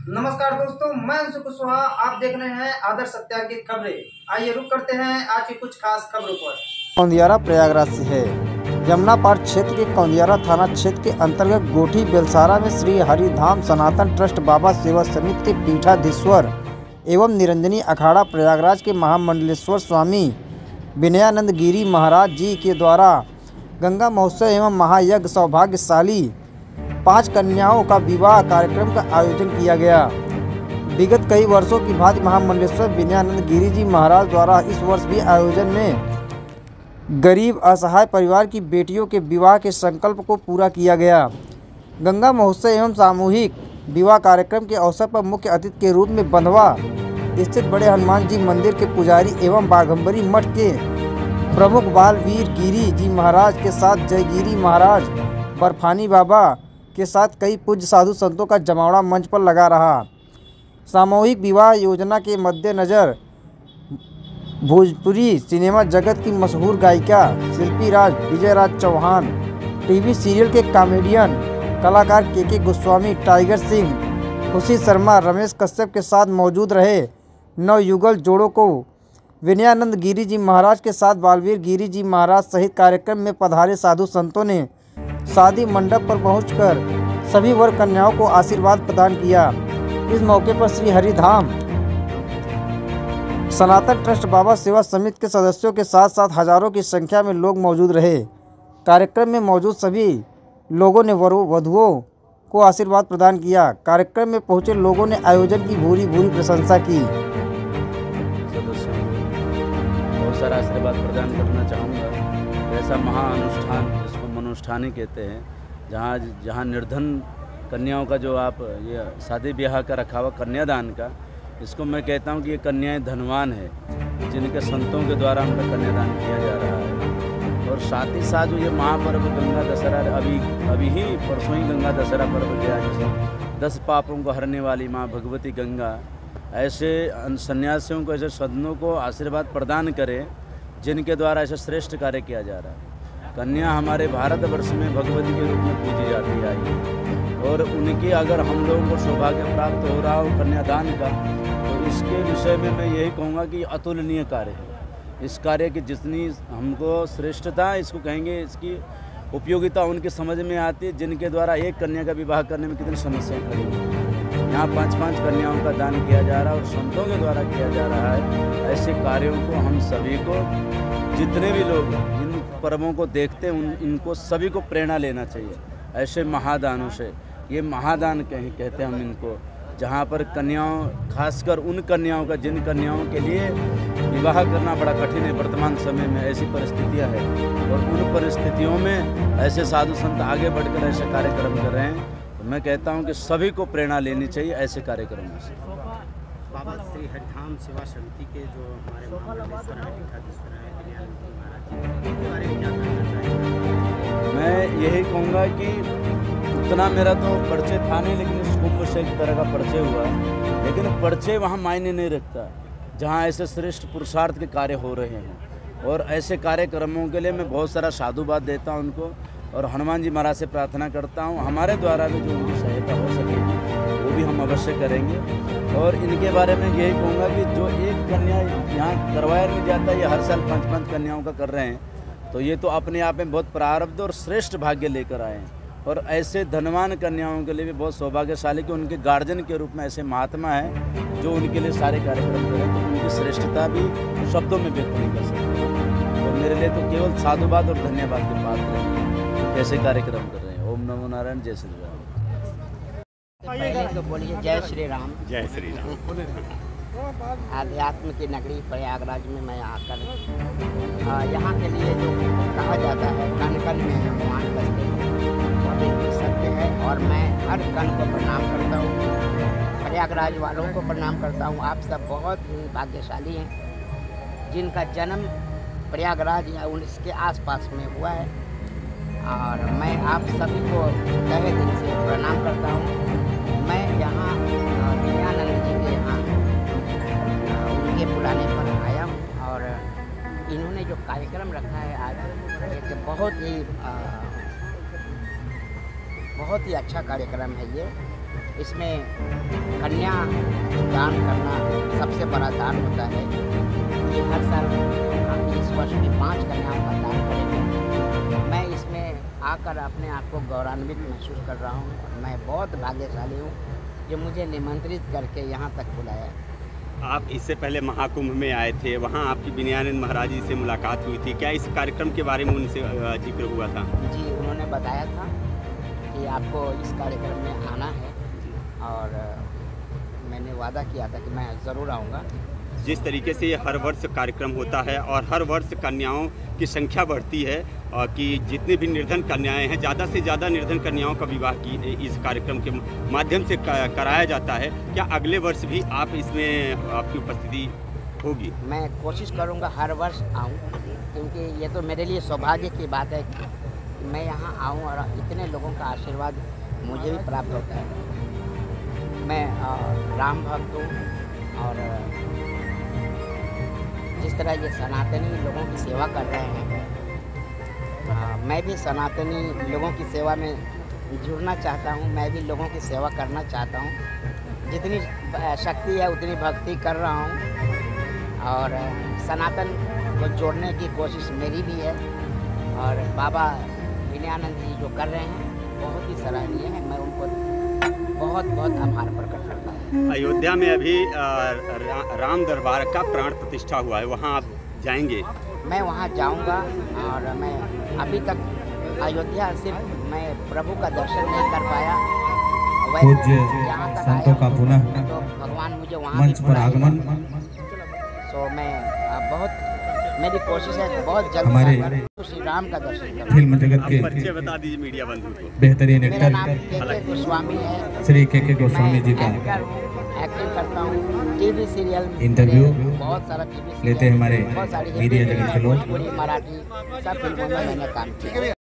नमस्कार दोस्तों, मैं अंशु कुशवाहा। आप देख रहे हैं आदर्श सत्याग्रह खबरें। आइए रुक करते हैं आज की कुछ खास खबरों पर। कौंदियारा प्रयागराज से है। यमुना पार क्षेत्र के कौंदियारा थाना क्षेत्र के अंतर्गत गोठी बेलसारा में श्री हरिधाम सनातन ट्रस्ट बाबा सेवा समिति के पीठाधीश्वर एवं निरंजनी अखाड़ा प्रयागराज के महामंडलेश्वर स्वामी विनयानंद गिरी महाराज जी के द्वारा गंगा महोत्सव एवं महायज्ञ सौभाग्यशाली 5 कन्याओं का विवाह कार्यक्रम का आयोजन किया गया। विगत कई वर्षों की भांति महामंडलेश्वर विनयानंद गिरी जी महाराज द्वारा इस वर्ष भी आयोजन में गरीब असहाय परिवार की बेटियों के विवाह के संकल्प को पूरा किया गया। गंगा महोत्सव एवं सामूहिक विवाह कार्यक्रम के अवसर पर मुख्य अतिथि के रूप में बंधवा स्थित बड़े हनुमान जी मंदिर के पुजारी एवं बाघंबरी मठ के प्रमुख बालवीर गिरी जी महाराज के साथ जयगिरी महाराज बर्फानी बाबा के साथ कई पूज्य साधु संतों का जमावड़ा मंच पर लगा रहा। सामूहिक विवाह योजना के मद्देनज़र भोजपुरी सिनेमा जगत की मशहूर गायिका शिल्पी राज विजय राज चौहान, टीवी सीरियल के कॉमेडियन कलाकार के गोस्वामी, टाइगर सिंह, खुशी शर्मा, रमेश कश्यप के साथ मौजूद रहे नवयुगल जोड़ों को विनयानंद गिरी जी महाराज के साथ बालवीर गिरी जी महाराज सहित कार्यक्रम में पधारे साधु संतों ने शादी मंडप पर पहुंचकर सभी वर कन्याओं को आशीर्वाद प्रदान किया। इस मौके पर श्री हरिधाम सनातन ट्रस्ट बाबा सेवा समिति के सदस्यों के साथ साथ हजारों की संख्या में लोग मौजूद रहे। कार्यक्रम में मौजूद सभी लोगों ने वधुओं को आशीर्वाद प्रदान किया। कार्यक्रम में पहुंचे लोगों ने आयोजन की भूरी भूरी प्रशंसा की। बहुत सारा आशीर्वाद प्रदान करना चाहूँगा। ऐसा महाअनुष्ठान जिसको मनुष्ठानी कहते हैं, जहाँ निर्धन कन्याओं का जो आप ये शादी ब्याह का रखा हुआ कन्यादान का, इसको मैं कहता हूँ कि ये कन्याएं धनवान है जिनके संतों के द्वारा उनका कन्यादान किया जा रहा है। और साथ ही साथ जो ये महापर्व गंगा दशहरा अभी ही परसों ही गंगा दशहरा पर्व गया, जिसमें 10 पापों को हरने वाली माँ भगवती गंगा ऐसे सन्यासियों को, ऐसे सदनों को आशीर्वाद प्रदान करे जिनके द्वारा ऐसा श्रेष्ठ कार्य किया जा रहा है। कन्या हमारे भारतवर्ष में भगवती के रूप में पूजी जाती है और उनकी अगर हम लोगों को सौभाग्य प्राप्त हो रहा हो कन्यादान का, तो इसके विषय में मैं यही कहूँगा कि अतुलनीय कार्य है। इस कार्य की जितनी हमको श्रेष्ठता, इसको कहेंगे, इसकी उपयोगिता उनकी समझ में आती है जिनके द्वारा एक कन्या का विवाह करने में कितनी समस्याएं खड़ी होती हैं। यहाँ 5-5 कन्याओं का दान किया जा रहा है और संतों के द्वारा किया जा रहा है। ऐसे कार्यों को हम सभी को, जितने भी लोग इन पर्वों को देखते हैं, इनको सभी को प्रेरणा लेना चाहिए ऐसे महादानों से। ये महादान कहते हैं हम इनको, जहाँ पर कन्याओं, खासकर उन कन्याओं का जिन कन्याओं के लिए विवाह करना बड़ा कठिन है वर्तमान समय में, ऐसी परिस्थितियाँ हैं। और उन परिस्थितियों में ऐसे साधु संत आगे बढ़कर ऐसे कार्यक्रम कर रहे हैं। तो मैं कहता हूँ कि सभी को प्रेरणा लेनी चाहिए ऐसे कार्यक्रमों से। बाबा श्री हरिधाम सेवा समिति के जो हमारे महामंडलेश्वर हैं, पीठाधीश्वर हैं विनयानंद जी महाराज जी, इनके बारे में क्या कहना चाहिए? मैं यही कहूँगा कि उतना मेरा तो परिचय था नहीं, लेकिन इस कुंभ से एक तरह का परिचय हुआ। लेकिन परिचय वहाँ मायने नहीं रखता जहाँ ऐसे श्रेष्ठ पुरुषार्थ के कार्य हो रहे हैं। और ऐसे कार्यक्रमों के लिए मैं बहुत सारा साधुवाद देता हूँ उनको, और हनुमान जी महाराज से प्रार्थना करता हूँ हमारे द्वारा भी जो उनकी सहायता हो सके वो भी हम अवश्य करेंगे। और इनके बारे में यही कहूँगा कि जो एक कन्या यहाँ करवाया नहीं जाता, ये हर साल 5-5 कन्याओं का कर रहे हैं, तो ये तो अपने आप में बहुत प्रारब्ध और श्रेष्ठ भाग्य लेकर आए हैं। और ऐसे धनवान कन्याओं के लिए भी बहुत सौभाग्यशाली कि उनके गार्जियन के रूप में ऐसे महात्मा हैं जो उनके लिए सारे कार्यक्रम करें, तो उनकी श्रेष्ठता भी शब्दों में व्यक्त नहीं कर सकते। तो मेरे लिए तो केवल साधुवाद और धन्यवाद की बात रही है, कैसे कार्यक्रम कर रहे हैं। ओम नमो नारायण, जय श्री राम। पहले तो बोलिए जय श्री राम। जय श्री राम। आध्यात्म की नगरी प्रयागराज में मैं आकर यहाँ के लिए जो कहा जाता है कण कण में भगवान बसते हैं, वो बिल्कुल सत्य है। और मैं हर कण को प्रणाम करता हूँ, प्रयागराज वालों को प्रणाम करता हूँ। आप सब बहुत ही भाग्यशाली हैं जिनका जन्म प्रयागराज या उसके आसपास में हुआ है। और मैं आप सभी को तहे दिल से प्रणाम करता हूँ। मैं यहाँ विनयानंद जी के यहाँ उनके बुलाने पर आया हूँ, और इन्होंने जो कार्यक्रम रखा है आज, एक बहुत ही अच्छा कार्यक्रम है ये। इसमें कन्या दान करना सबसे बड़ा दान होता है। ये हर साल हम इस वर्ष भी 5 कन्याओं का दान करेंगे। मैं इसमें आकर अपने आप को गौरवान्वित महसूस कर रहा हूँ। मैं बहुत भाग्यशाली हूँ जो मुझे निमंत्रित करके यहाँ तक बुलाया। आप इससे पहले महाकुंभ में आए थे, वहाँ आपकी विनयानंद महाराज जी से मुलाकात हुई थी। क्या इस कार्यक्रम के बारे में उनसे जिक्र हुआ था? जी, उन्होंने बताया था कि आपको इस कार्यक्रम में आना है और मैंने वादा किया था कि मैं ज़रूर आऊँगा। जिस तरीके से ये हर वर्ष कार्यक्रम होता है और हर वर्ष कन्याओं की संख्या बढ़ती है और कि जितने भी निर्धन कन्याएं हैं, ज़्यादा से ज़्यादा निर्धन कन्याओं का विवाह की इस कार्यक्रम के माध्यम से कराया जाता है। क्या अगले वर्ष भी आप इसमें आपकी उपस्थिति होगी? मैं कोशिश करूंगा हर वर्ष आऊं, क्योंकि ये तो मेरे लिए सौभाग्य की बात है कि मैं यहाँ आऊं और इतने लोगों का आशीर्वाद मुझे भी प्राप्त होता है। मैं राम भक्त हूँ और जिस तरह ये सनातनी लोगों की सेवा कर रहे हैं, मैं भी सनातनी लोगों की सेवा में जुड़ना चाहता हूँ। मैं भी लोगों की सेवा करना चाहता हूँ। जितनी शक्ति है उतनी भक्ति कर रहा हूँ और सनातन को जोड़ने की कोशिश मेरी भी है। और बाबा विनयानंद जी जो कर रहे हैं बहुत ही सराहनीय है। मैं उनको बहुत बहुत आभार प्रकट करता हूँ। अयोध्या में अभी राम दरबार का प्राण प्रतिष्ठा हुआ है, वहाँ आप जाएंगे? मैं वहाँ जाऊँगा और मैं अभी तक अयोध्या सिर्फ मैं प्रभु का दर्शन नहीं कर पाया। पूज्य संतों का पुनः तो भगवान मुझे वहाँ मंच पर आगमन। तो मैं बहुत मेरी कोशिश है बहुत जल्द हमारे श्री राम का दर्शन करूँ। फिल्म जगत आप के परिचय बता दीजिए मीडिया बंधु को। बेहतरीन मेरा नाम एक्टर के गोस्वामी है। श्री के गोस्वामी जी का एक्टर हूँ, एक्टिंग करता हूँ। टीवी सीरियल इंटरव्यू बहुत सारा टीवी लेते हैं हमारे बहुत सारी मीडिया जगत के लोग। भोजपुरी, मराठी सब फिल्मों में मैंने काम किया।